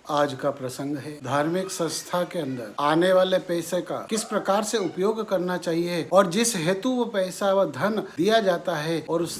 आज का प्रसंग है धार्मिक संस्था के अंदर आने वाले पैसे का किस प्रकार से उपयोग करना चाहिए और जिस हेतु वो पैसा व धन दिया जाता है और उस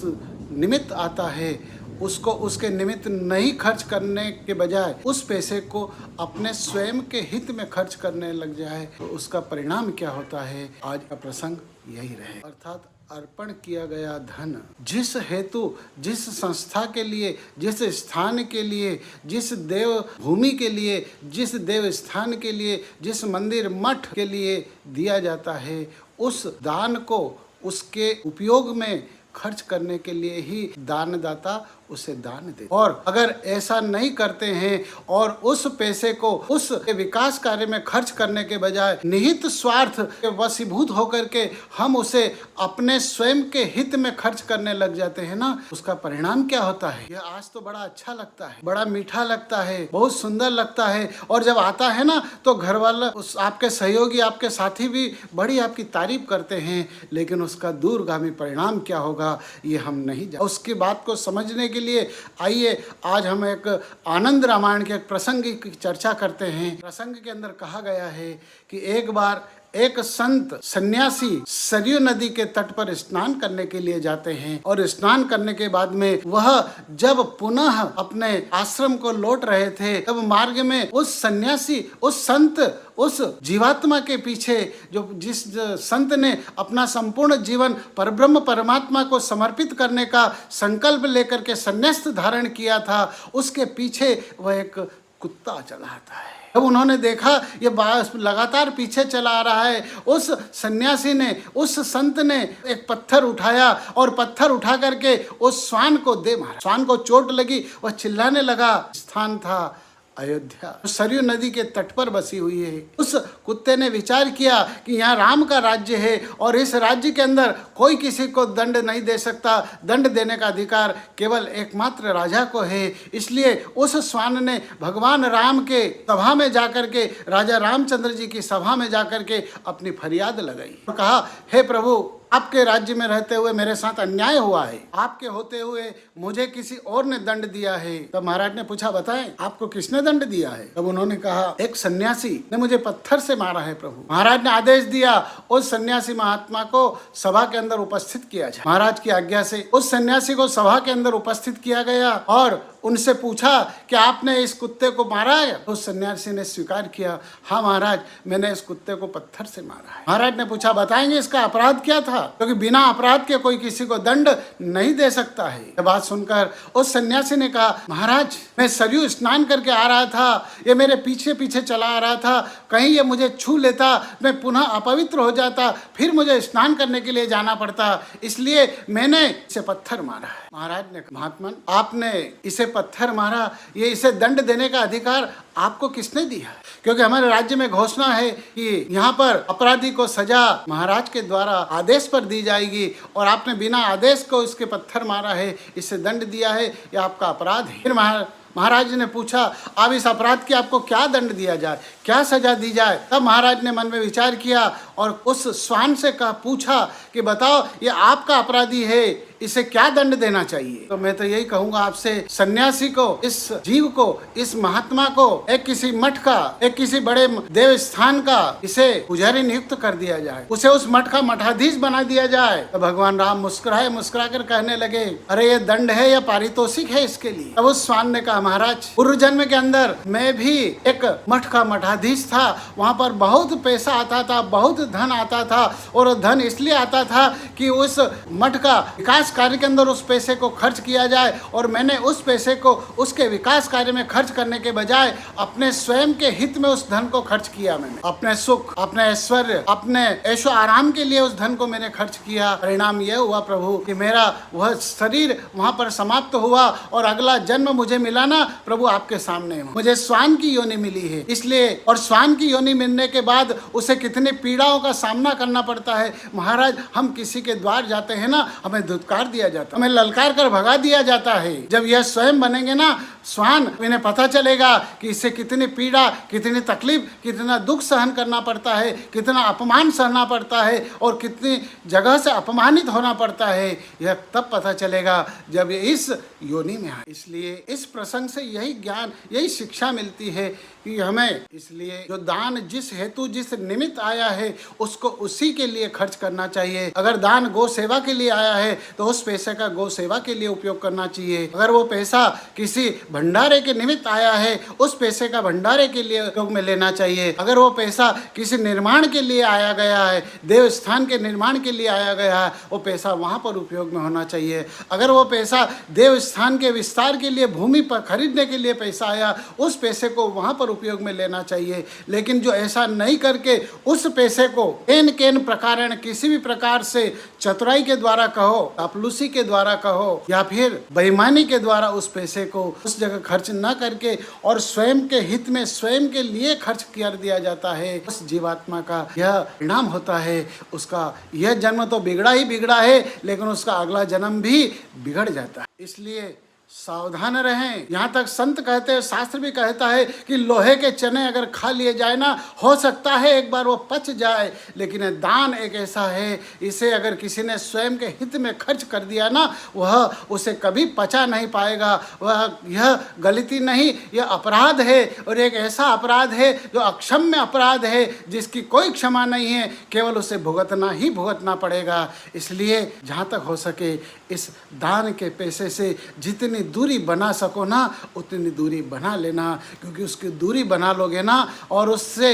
निमित्त आता है उसको उसके निमित्त नहीं खर्च करने के बजाय उस पैसे को अपने स्वयं के हित में खर्च करने लग जाए तो उसका परिणाम क्या होता है। आज का प्रसंग यही रहे, अर्थात अर्पण किया गया धन जिस हेतु जिस संस्था के लिए, जिस स्थान के लिए, जिस देव भूमि के लिए, जिस देव स्थान के लिए, जिस मंदिर मठ के लिए दिया जाता है, उस दान को उसके उपयोग में खर्च करने के लिए ही दानदाता उसे दान दे। और अगर ऐसा नहीं करते हैं और उस पैसे को उस विकास कार्य में खर्च करने के बजाय निहित स्वार्थ के वशीभूत होकर के हम उसे अपने स्वयं के हित में खर्च करने लग जाते हैं ना, उसका परिणाम क्या होता है। यह आज तो बड़ा अच्छा लगता है, बड़ा मीठा लगता है, बहुत सुंदर लगता है और जब आता है ना तो घर वाला उस आपके सहयोगी आपके साथी भी बड़ी आपकी तारीफ करते हैं, लेकिन उसका दूरगामी परिणाम क्या होगा ये हम नहीं जानते। उसकी बात को समझने के लिए आइए आज हम एक आनंद रामायण के एक प्रसंग की चर्चा करते हैं। प्रसंग के अंदर कहा गया है कि एक बार एक संत सन्यासी सरयू नदी के तट पर स्नान करने के लिए जाते हैं और स्नान करने के बाद में वह जब पुनः अपने आश्रम को लौट रहे थे तब मार्ग में उस सन्यासी उस संत उस जीवात्मा के पीछे जो जिस संत ने अपना संपूर्ण जीवन परब्रह्म परमात्मा को समर्पित करने का संकल्प लेकर के संन्यास धारण किया था, उसके पीछे वह एक कुत्ता चला आता है। जब उन्होंने देखा ये लगातार पीछे चला आ रहा है, उस सन्यासी ने उस संत ने एक पत्थर उठाया और पत्थर उठा करके उस श्वान को दे मारा। श्वान को चोट लगी, वह चिल्लाने लगा। स्थान था अयोध्या, सरयू नदी के तट पर बसी हुई है। उस कुत्ते ने विचार किया कि यहाँ राम का राज्य है और इस राज्य के अंदर कोई किसी को दंड नहीं दे सकता, दंड देने का अधिकार केवल एकमात्र राजा को है। इसलिए उस श्वान ने भगवान राम के सभा में जाकर के, राजा रामचंद्र जी की सभा में जाकर के अपनी फरियाद लगाई और कहा, हे प्रभु, आपके राज्य में रहते हुए मेरे साथ अन्याय हुआ है, आपके होते हुए मुझे किसी और ने दंड दिया है। तब महाराज ने पूछा, बताएं आपको किसने दंड दिया है। तब उन्होंने कहा, एक सन्यासी ने मुझे पत्थर से मारा है प्रभु। महाराज ने आदेश दिया उस सन्यासी महात्मा को सभा के अंदर उपस्थित किया जाए। महाराज की आज्ञा से उस सन्यासी को सभा के अंदर उपस्थित किया गया और उनसे पूछा कि आपने इस कुत्ते को मारा है। उस सन्यासी ने स्वीकार किया, हाँ महाराज, मैंने इस कुत्ते को पत्थर से मारा है। महाराज ने पूछा, बताएंगे इसका अपराध क्या था, क्योंकि बिना अपराध के कोई किसी को दंड नहीं दे सकता है। यह बात सुनकर उस सन्यासी ने कहा, महाराज, मैं सरयू स्नान करके आ रहा था, ये मेरे पीछे पीछे चला आ रहा था, कहीं ये मुझे छू लेता, मैं पुनः अपवित्र हो जाता, फिर मुझे स्नान करने के लिए जाना पड़ता, इसलिए मैंने इसे पत्थर मारा है। महाराज ने कहा, महात्मन, आपने इसे पत्थर मारा, ये इसे दंड देने का अधिकार आपको किसने दिया? क्योंकि हमारे राज्य में घोषणा है कि यहाँ पर अपराधी को सजा महाराज के द्वारा आदेश पर दी जाएगी और आपने बिना आदेश को इसके पत्थर मारा है, इससे दंड दिया है, यह आपका अपराध है। फिर महाराज ने पूछा, अब इस अपराध की आपको क्या दंड दिया जाए, क्या सजा दी जाए। तब महाराज ने मन में विचार किया और उस श्वान से पूछा कि बताओ, ये आपका अपराधी है, इसे क्या दंड देना चाहिए। तो मैं तो यही कहूंगा आपसे, सन्यासी को, इस जीव को, इस महात्मा को एक किसी मठ का, एक किसी बड़े देव स्थान का इसे पुजारी नियुक्त कर दिया जाए, उसे उस मठ का मठाधीश बना दिया जाए। तो भगवान राम मुस्कुरा कर कहने लगे, अरे ये दंड है या पारितोषिक है इसके लिए। तब उस श्वान ने कहा, महाराज, पूर्व जन्म के अंदर मैं भी एक मठ का मठाधीश था, वहाँ पर बहुत पैसा आता था, बहुत धन आता था और धन इसलिए आता था कि उस मठ का विकास कार्य के अंदर उस पैसे को खर्च किया जाए और मैंने उस पैसे को उसके विकास कार्य में खर्च करने के बजाय अपने स्वयं के हित में उस धन को खर्च किया। मैंने अपने सुख, अपने ऐश्वर्य, अपने ऐशो आराम के लिए उस धन को मैंने खर्च किया। परिणाम यह हुआ प्रभु कि मेरा वह शरीर वहां पर समाप्त हुआ और अगला जन्म मुझे मिला ना प्रभु, आपके सामने मुझे श्वान की योनि मिली है। इसलिए, और श्वान की योनि मिलने के बाद उसे कितनी पीड़ा समस्याओं का सामना करना पड़ता है। महाराज, हम किसी के द्वार जाते हैं ना, हमें धुतकार दिया जाता है, हमें ललकार कर भगा दिया जाता है। जब यह स्वयं बनेंगे ना स्वान, इन्हें पता चलेगा कि इससे कितनी पीड़ा, कितनी तकलीफ, कितना दुख सहन करना पड़ता है, कितना अपमान सहना पड़ता है और कितनी जगह से अपमानित होना पड़ता है। यह तब पता चलेगा जब ये इस योनि में आए। इसलिए इस प्रसंग से यही ज्ञान, यही शिक्षा मिलती है कि हमें, इसलिए जो दान जिस हेतु जिस निमित्त आया है उसको उसी के लिए खर्च करना चाहिए। अगर दान गौ सेवा के लिए आया है तो उस पैसे का गौ सेवा के लिए उपयोग करना चाहिए। अगर वो पैसा किसी भंडारे के निमित्त आया है, उस पैसे का भंडारे के लिए उपयोग में लेना चाहिए। अगर वो पैसा किसी निर्माण के लिए आया गया है, देव स्थान के निर्माण के लिए आया गया है, वो पैसा वहाँ पर उपयोग में होना चाहिए। अगर वो पैसा देव स्थान के विस्तार के लिए, भूमि पर खरीदने के लिए पैसा आया, उस पैसे को वहाँ पर उपयोग में लेना चाहिए। लेकिन जो ऐसा नहीं करके उस पैसे को केन प्रकारण, किसी भी प्रकार से चतुराई के द्वारा कहो, चापलूसी के द्वारा कहो या फिर बेईमानी के द्वारा उस पैसे को उस जगह खर्च न करके और स्वयं के हित में, स्वयं के लिए खर्च कर दिया जाता है, उस जीवात्मा का यह परिणाम होता है। उसका यह जन्म तो बिगड़ा ही बिगड़ा है, लेकिन उसका अगला जन्म भी बिगड़ जाता है। इसलिए सावधान रहें। यहाँ तक संत कहते हैं, शास्त्र भी कहता है कि लोहे के चने अगर खा लिए जाए ना, हो सकता है एक बार वो पच जाए, लेकिन दान एक ऐसा है, इसे अगर किसी ने स्वयं के हित में खर्च कर दिया ना, वह उसे कभी पचा नहीं पाएगा। वह यह गलती नहीं, यह अपराध है, और एक ऐसा अपराध है जो अक्षम्य अपराध है, जिसकी कोई क्षमा नहीं है, केवल उसे भुगतना ही भुगतना पड़ेगा। इसलिए जहाँ तक हो सके इस दान के पैसे से जितनी दूरी बना सको ना, उतनी दूरी बना लेना, क्योंकि उसकी दूरी बना लोगे ना और उससे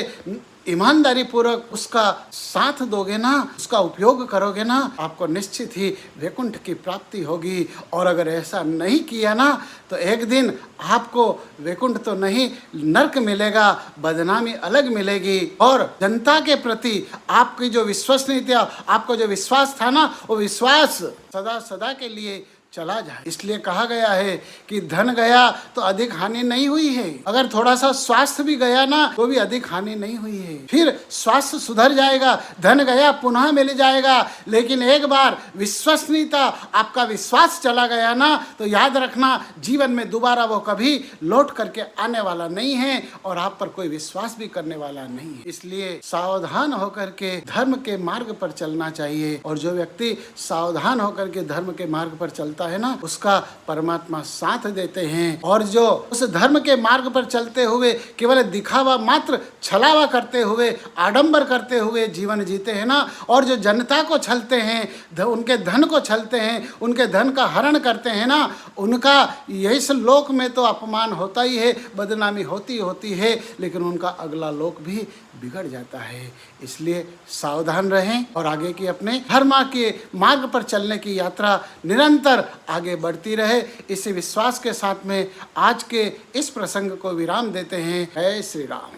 ईमानदारी पूर्वक उसका साथ दोगे ना, उसका उपयोग करोगे ना, आपको निश्चित ही वैकुंठ की प्राप्ति होगी। और अगर ऐसा नहीं किया ना, तो एक दिन आपको वैकुंठ तो नहीं, नरक मिलेगा, बदनामी अलग मिलेगी। और जनता के प्रति आपकी जो विश्वसनीयता, आपको जो विश्वास था ना, वो विश्वास सदा सदा के लिए चला जाए। इसलिए कहा गया है कि धन गया तो अधिक हानि नहीं हुई है। अगर थोड़ा सा स्वास्थ्य भी गया ना, तो भी अधिक हानि नहीं हुई है। फिर स्वास्थ्य सुधर जाएगा, धन गया पुनः मिल जाएगा, लेकिन एक बार विश्वसनीयता, आपका विश्वास चला गया ना, तो याद रखना जीवन में दोबारा वो कभी लौट करके आने वाला नहीं है और आप पर कोई विश्वास भी करने वाला नहीं है। इसलिए सावधान होकर के धर्म के मार्ग पर चलना चाहिए। और जो व्यक्ति सावधान होकर के धर्म के मार्ग पर चलता है ना, उसका परमात्मा साथ देते हैं। और जो उस धर्म के मार्ग पर चलते हुए केवल दिखावा मात्र, छलावा करते हुए, आडंबर करते हुए जीवन जीते हैं ना, और जो जनता को छलते हैं, उनके धन को छलते हैं, उनके धन का हरण करते हैं ना, उनका इस लोक में तो अपमान होता ही है, बदनामी होती है, लेकिन उनका अगला लोक भी बिगड़ जाता है। इसलिए सावधान रहें और आगे की अपने धर्म के मार्ग पर चलने की यात्रा निरंतर आगे बढ़ती रहे। इसी विश्वास के साथ में आज के इस प्रसंग को विराम देते हैं। जय श्री राम।